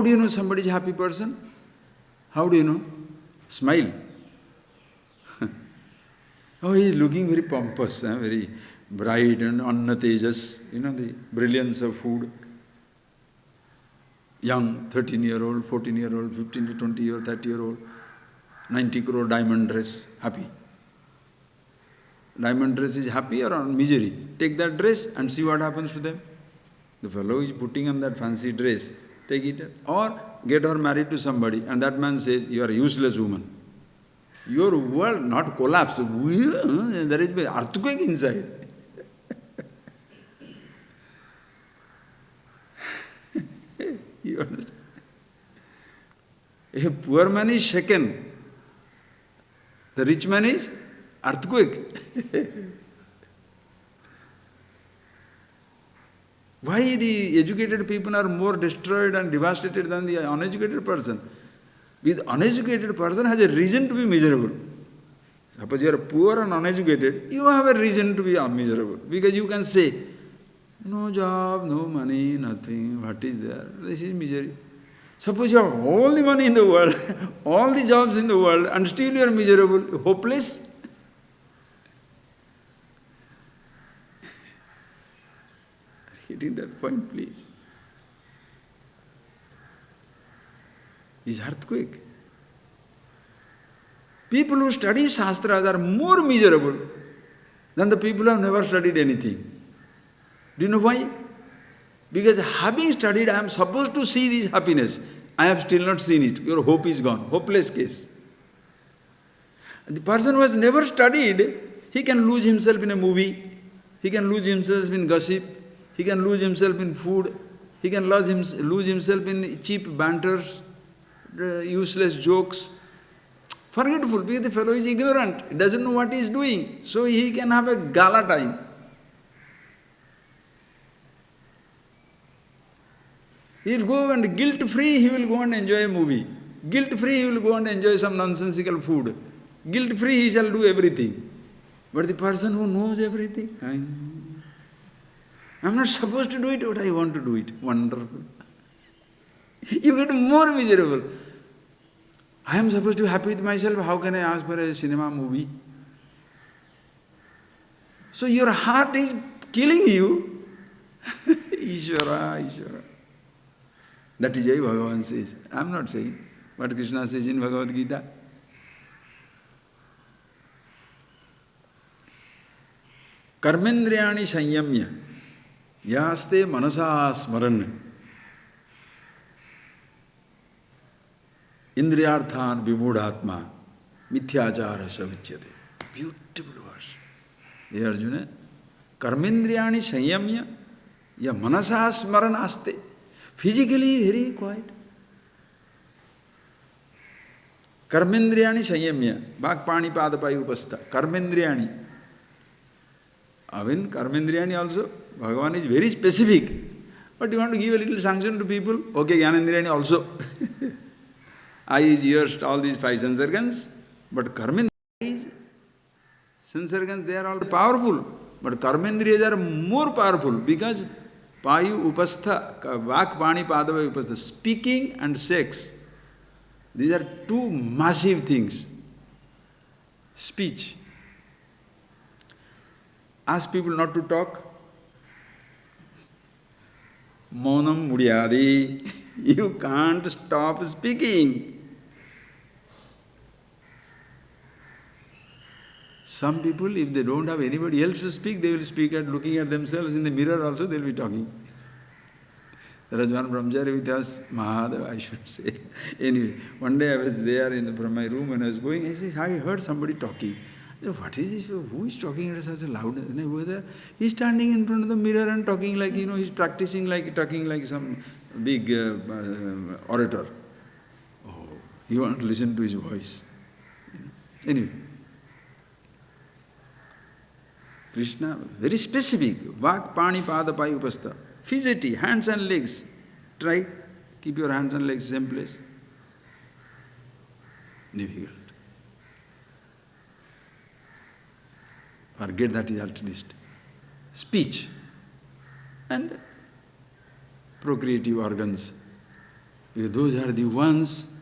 do you know somebody is a happy person? How do you know? Smile. Oh, he is looking very pompous, very bright and anna tejas, the brilliance of food. Young, 13-year-old, 14-year-old, 15 to 20-year-old, 30-year-old, 90 crore diamond dress, happy. Diamond dress is happy or on misery? Take that dress and see what happens to them. The fellow is putting on that fancy dress, take it, or get her married to somebody, and that man says, you are a useless woman. Your world not collapse, there is an earthquake inside. You understand? A poor man is shaken, the rich man is earthquake. Why the educated people are more destroyed and devastated than the uneducated person? The uneducated person has a reason to be miserable. Suppose you are poor and uneducated, you have a reason to be miserable. Because you can say, no job, no money, nothing, what is there? This is misery. Suppose you have all the money in the world, all the jobs in the world, and still you are miserable, hopeless. Hitting that point, please. Is earthquake. People who study Shastras are more miserable than the people who have never studied anything. Do you know why? Because having studied, I am supposed to see this happiness. I have still not seen it. Your hope is gone. Hopeless case. And the person who has never studied, he can lose himself in a movie. He can lose himself in gossip. He can lose himself in food. He can lose himself in cheap banters, useless jokes. Forgetful, because the fellow is ignorant. He doesn't know what he is doing. So he can have a gala time. He will go and guilt-free, he will go and enjoy a movie. Guilt-free, he will go and enjoy some nonsensical food. Guilt-free, he shall do everything. But the person who knows everything, I'm not supposed to do it, but I want to do it. Wonderful. You get more miserable. I am supposed to be happy with myself. How can I ask for a cinema movie? So your heart is killing you. Ishvara, Ishvara. That is why Bhagavan says. I am not saying what Krishna says in Bhagavad Gita. Karmendriyani sanyamya yaste manasa smaran indriyarthan vimudhatma mithyachara savichyate. Beautiful verse. Hey Arjuna, karmendriyani sanyamya ya manasa smaran aste. Physically very quiet. Karmendriyani sanyamya. Vakpani padapai upastha. Karmendriyani. Even Karmendriyani also, Bhagavan is very specific. But you want to give a little sanction to people? Okay, Jnanendriyani also. Eyes, ears, all these five sense organs. But Karmendriyas, sense organs, they are all powerful. But Karmendriyas are more powerful because Payu upastha, vak pani padava upastha, speaking and sex. These are two massive things. Speech. Ask people not to talk. Maunam mudiyadi. You can't stop speaking. Some people, if they don't have anybody else to speak, they will speak at looking at themselves in the mirror also, they will be talking. There was one brahmachari with us, Mahadeva, I should say. Anyway, one day I was there from my room and I was going, I said, I heard somebody talking. I said, what is this? Who is talking at such a loud? And I go there, he's standing in front of the mirror and talking like, he's practicing like, talking like some big orator. Oh, you want to listen to his voice. Anyway. Krishna, very specific. Vak, pani, pada, pai, upastha. Fidgety, hands and legs. Try. Keep your hands and legs same place. Difficult. Forget that is altruist. Speech and procreative organs. Because those are the ones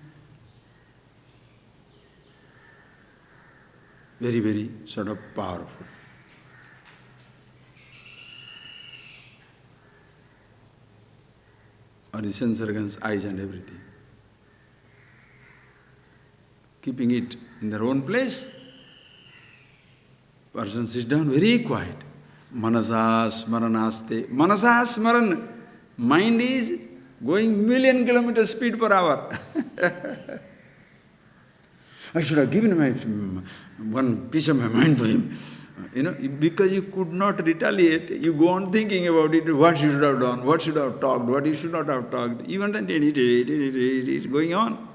very, very sort of powerful. Or the sense organs, eyes and everything. Keeping it in their own place, person sits down very quiet. Manasa smaranaste. Manasa smaran. Mind is going million kilometers speed per hour. I should have given my one piece of my mind to him. Because you could not retaliate, you go on thinking about it, what you should have done, what should have talked, what you should not have talked. Even then it is going on.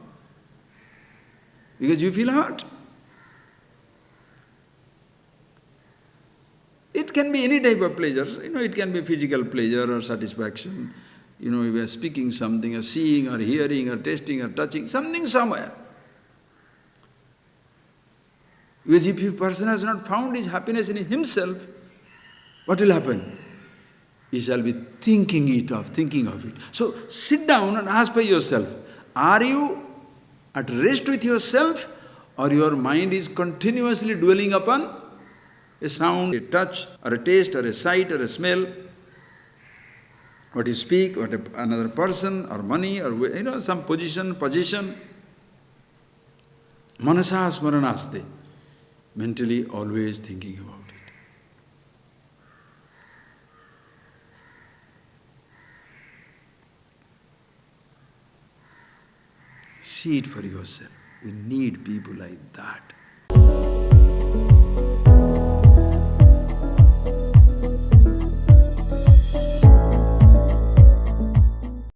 Because you feel hurt. It can be any type of pleasure. It can be physical pleasure or satisfaction. If you are speaking something, or seeing, or hearing, or tasting, or touching, something somewhere. Because if a person has not found his happiness in himself, what will happen? He shall be thinking of it. So sit down and ask by yourself, are you at rest with yourself, or your mind is continuously dwelling upon a sound, a touch, or a taste, or a sight, or a smell, what you speak, or another person, or money, or some position. Manasa smaranaste. Mentally always thinking about it. See it for yourself. You need people like that.